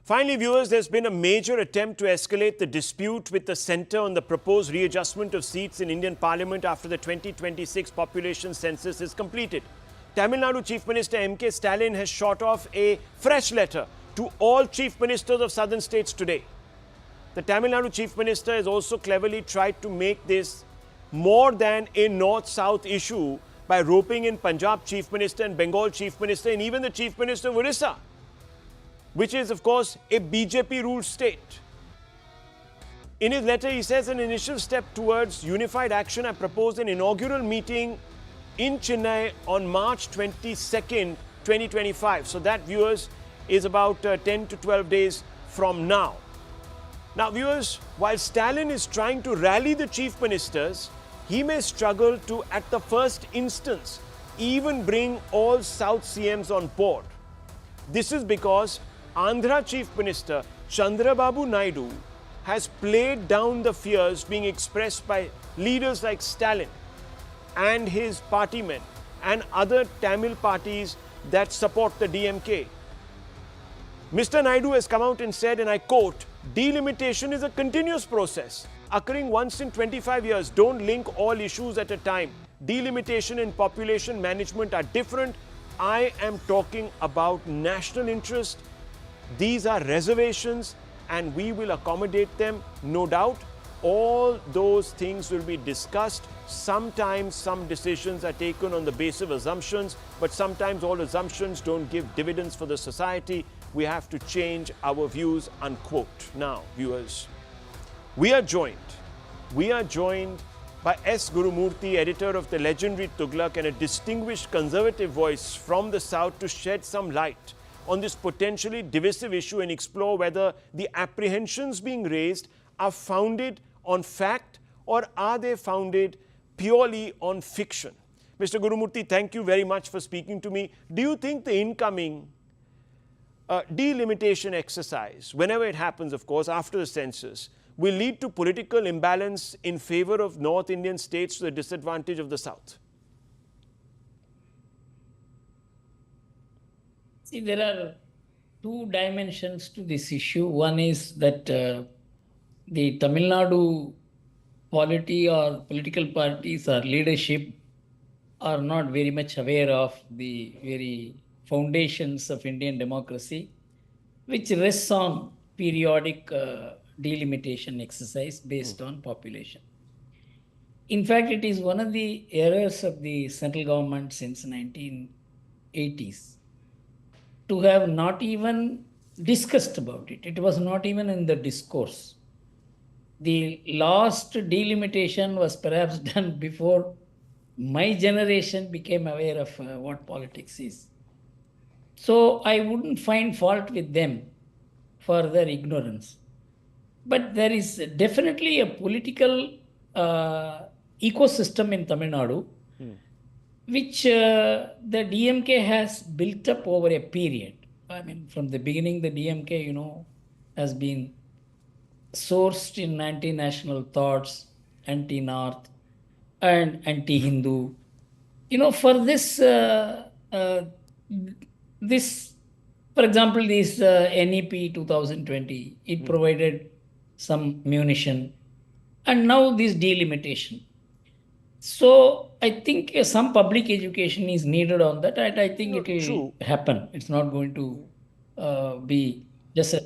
Finally, viewers, there's been a major attempt to escalate the dispute with the centre on the proposed readjustment of seats in Indian Parliament after the 2026 population census is completed. Tamil Nadu Chief Minister MK Stalin has shot off a fresh letter to all Chief Ministers of southern states today. The Tamil Nadu Chief Minister has also cleverly tried to make this more than a North-South issue by roping in Punjab Chief Minister and Bengal Chief Minister and even the Chief Minister of Odisha, which is, of course, a BJP-ruled state. In his letter, he says, an initial step towards unified action, I propose an inaugural meeting in Chennai on March 22nd, 2025. So that, viewers, is about 10 to 12 days from now. Now, viewers, while Stalin is trying to rally the chief ministers, he may struggle to, at the first instance, even bring all South CMs on board. This is because Andhra Chief Minister Chandrababu Naidu has played down the fears being expressed by leaders like Stalin and his party men and other Tamil parties that support the DMK. Mr. Naidu has come out and said, and I quote, delimitation is a continuous process occurring once in 25 years. Don't link all issues at a time. Delimitation and population management are different. I am talking about national interest. These are reservations and we will accommodate them, no doubt. All those things will be discussed. Sometimes some decisions are taken on the basis of assumptions, but sometimes all assumptions don't give dividends for the society. We have to change our views, unquote. Now, viewers, we are joined by S. Gurumurthy, editor of the legendary Tughlaq and a distinguished conservative voice from the South, to shed some light on this potentially divisive issue and explore whether the apprehensions being raised are founded on fact or are they founded purely on fiction. Mr. Gurumurthy, thank you very much for speaking to me. Do you think the incoming delimitation exercise, whenever it happens, of course, after the census, will lead to political imbalance in favor of North Indian states to the disadvantage of the South? See, there are two dimensions to this issue. One is that the Tamil Nadu polity or political parties or leadership are not very much aware of the very foundations of Indian democracy, which rests on periodic delimitation exercise based on population. In fact, it is one of the errors of the central government since 1980s to have not even discussed about it. It was not even in the discourse. The last delimitation was perhaps done before my generation became aware of what politics is. So I wouldn't find fault with them for their ignorance. But there is definitely a political ecosystem in Tamil Nadu, which the DMK has built up over a period. I mean, from the beginning, the DMK, has been sourced in anti-national thoughts, anti-North, and anti-Hindu. For this, for example, this NEP 2020, it provided some munition, and now this delimitation. So I think some public education is needed on that, and I think it will happen. It's not going to be just a...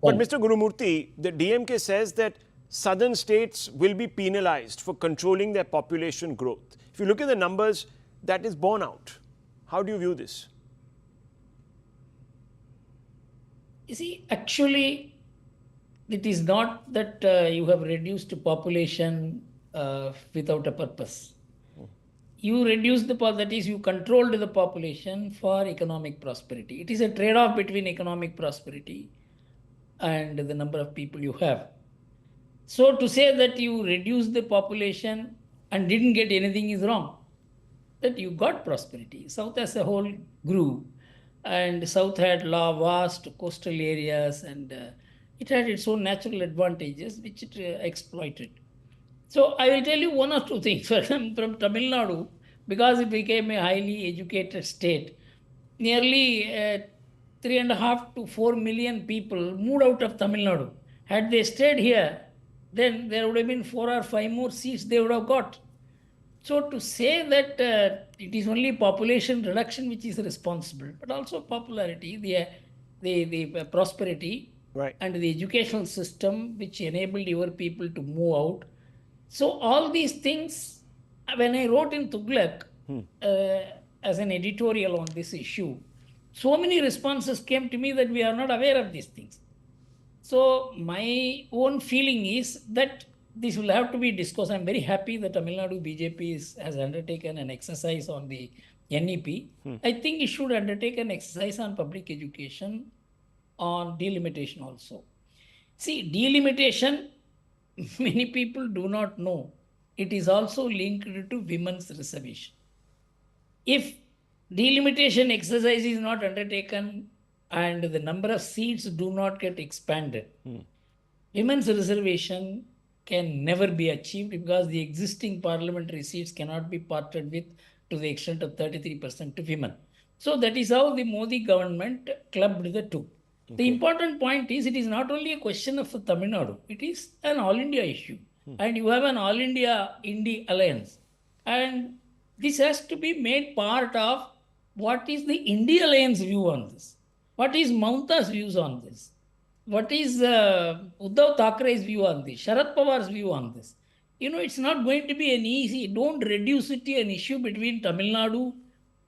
But Mr. Gurumurthy, the DMK says that southern states will be penalized for controlling their population growth. If you look at the numbers, that is borne out. How do you view this? You see, actually, it is not that you have reduced population without a purpose. You reduce that is, you controlled the population for economic prosperity. It is a trade-off between economic prosperity and the number of people you have. So to say that you reduce the population and didn't get anything is wrong. That you got prosperity. South as a whole grew, and South had vast coastal areas, and it had its own natural advantages which it exploited. So I will tell you one or two things. For example, from Tamil Nadu, because it became a highly educated state, nearly 3.5 to 4 million people moved out of Tamil Nadu. Had they stayed here, then there would have been 4 or 5 more seats they would have got. So to say that it is only population reduction which is responsible, but also popularity, the prosperity, Right. and the educational system which enabled your people to move out. So all these things, when I wrote in Tughlaq as an editorial on this issue, so many responses came to me that we are not aware of these things. So my own feeling is that this will have to be discussed. I'm very happy that Tamil Nadu BJP has undertaken an exercise on the NEP. I think it should undertake an exercise on public education, on delimitation also. See, delimitation, many people do not know. It is also linked to women's reservation. If delimitation exercise is not undertaken and the number of seats do not get expanded, women's reservation can never be achieved because the existing parliamentary seats cannot be parted with to the extent of 33% to women. So that is how the Modi government clubbed the two. Okay. The important point is it is not only a question of Tamil Nadu, it is an all India issue. And you have an all India Indie alliance. And this has to be made part of what is the India alliance view on this. What is Mamta's views on this? What is Uddhav Thackeray's view on this? Sharad Pawar's view on this? It's not going to be an easy, don't reduce it to an issue between Tamil Nadu,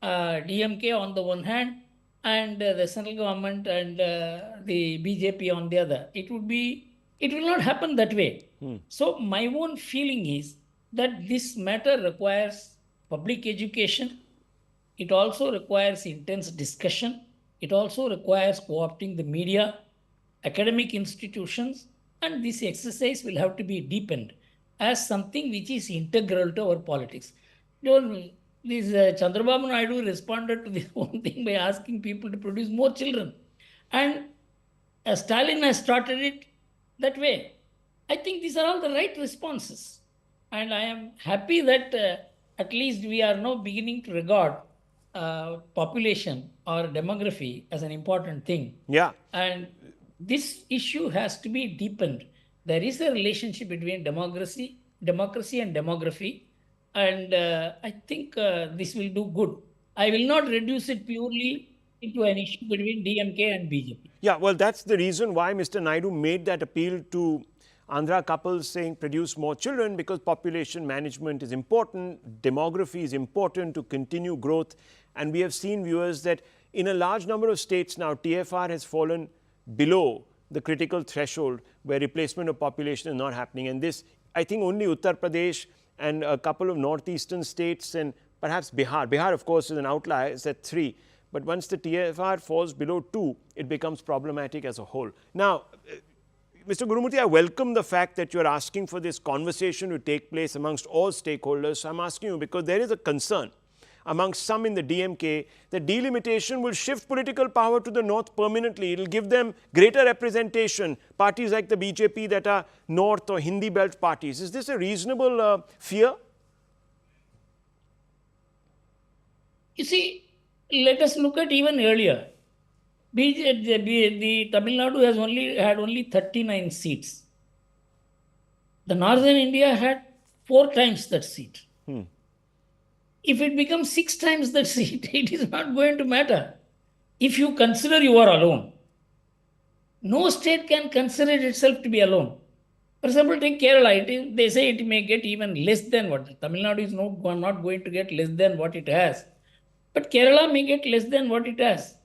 DMK on the one hand, and the central government and the BJP on the other. It will not happen that way. So my own feeling is that this matter requires public education. It also requires intense discussion. It also requires co-opting the media, academic institutions, and this exercise will have to be deepened as something which is integral to our politics. Chandrababu Naidu responded to this one thing by asking people to produce more children. And Stalin has started it that way. I think these are all the right responses. And I am happy that at least we are now beginning to regard population or demography as an important thing. Yeah. And this issue has to be deepened. There is a relationship between democracy and demography. And I think this will do good. I will not reduce it purely into an issue between DMK and BJP. Yeah, well, that's the reason why Mr. Naidu made that appeal to Andhra couples saying produce more children, because population management is important, demography is important to continue growth. And we have seen, viewers, that in a large number of states now, TFR has fallen below the critical threshold where replacement of population is not happening. And this, I think only Uttar Pradesh and a couple of northeastern states and perhaps Bihar. Bihar, of course, is an outlier, it's at 3. But once the TFR falls below 2, it becomes problematic as a whole. Now, Mr. Gurumurthy, I welcome the fact that you're asking for this conversation to take place amongst all stakeholders. So I'm asking you because there is a concern amongst some in the DMK that delimitation will shift political power to the north permanently. It will give them greater representation, parties like the BJP that are north or Hindi belt parties. Is this a reasonable fear? You see, let us look at even earlier. The Tamil Nadu had only 39 seats. The northern India had 4 times that seat. If it becomes 6 times that seat, it is not going to matter. If you consider you are alone, no state can consider itself to be alone. For example, take Kerala. They say it may get even less than what Tamil Nadu is not going to get less than what it has. But Kerala may get less than what it has.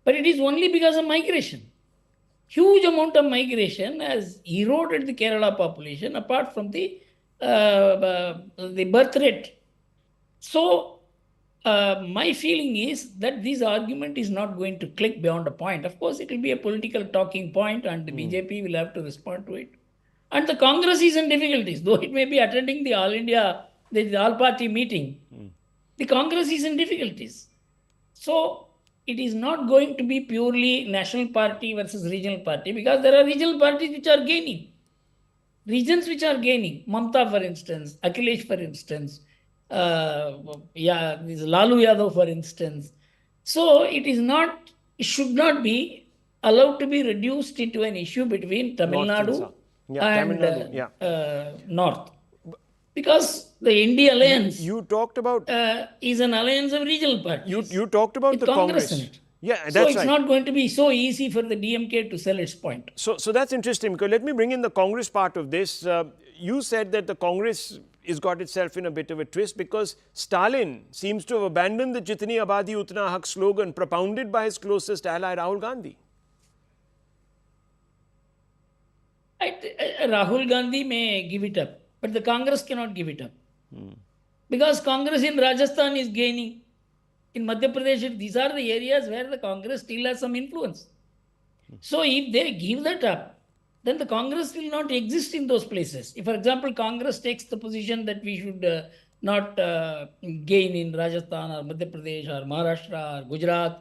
But it is only because of migration. Huge amount of migration has eroded the Kerala population apart from the birth rate. So, my feeling is that this argument is not going to click beyond a point. Of course, it will be a political talking point and the BJP will have to respond to it. And the Congress is in difficulties, though it may be attending the the all-party meeting. The Congress is in difficulties. So, it is not going to be purely national party versus regional party because there are regional parties which are gaining. Regions which are gaining. Mamta, for instance, Akhilesh, for instance, Lalu Yadav, for instance. So it is not it should not be allowed to be reduced into an issue between Tamil North and Nadu South. Yeah, Tamil and Nadu, North. Because the India alliance You talked about is an alliance of regional parties. you talked about with the Congress in Congress. it. Yeah, So that's it's right. not going to be so easy for the DMK to sell its point. So that's interesting, because let me bring in the Congress part of this. You said that the Congress has got itself in a bit of a twist because Stalin seems to have abandoned the Jitni Abadi Utna Haq slogan propounded by his closest ally Rahul Gandhi. Rahul Gandhi may give it up, but the Congress cannot give it up. Because Congress in Rajasthan is gaining. In Madhya Pradesh, these are the areas where the Congress still has some influence. So if they give that up, then the Congress will not exist in those places. If, for example, Congress takes the position that we should not gain in Rajasthan or Madhya Pradesh or Maharashtra or Gujarat,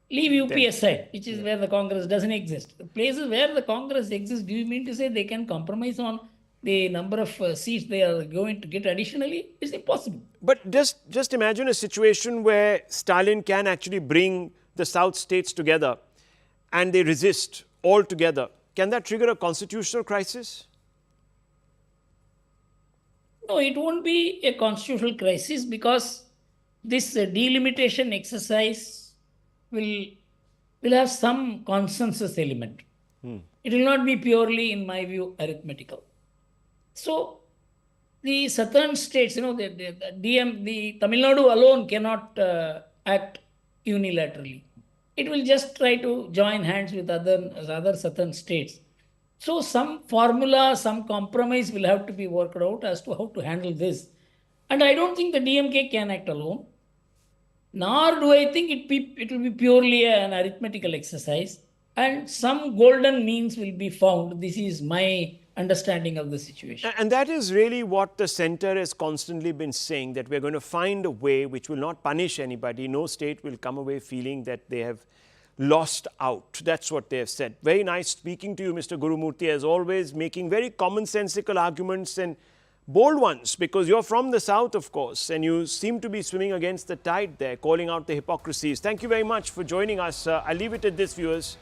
leave UP aside, which is where the Congress doesn't exist. The places where the Congress exists, do you mean to say they can compromise on the number of seats they are going to get additionally? It's impossible. But just imagine a situation where Stalin can actually bring the South states together and they resist altogether. Can that trigger a constitutional crisis? No, it won't be a constitutional crisis because this delimitation exercise will have some consensus element. It will not be purely, in my view, arithmetical. So the southern states, the Tamil Nadu alone cannot act unilaterally. It will just try to join hands with other southern states. So some formula, some compromise will have to be worked out as to how to handle this. And I don't think the DMK can act alone. Nor do I think it will be purely an arithmetical exercise. And some golden means will be found. This is my understanding of the situation. And that is really what the centre has constantly been saying, that we're going to find a way which will not punish anybody. No state will come away feeling that they have lost out. That's what they have said. Very nice speaking to you, Mr. Gurumurthy, as always, making very commonsensical arguments and bold ones, because you're from the south, of course, and you seem to be swimming against the tide there, calling out the hypocrisies. Thank you very much for joining us. I'll leave it at this, viewers.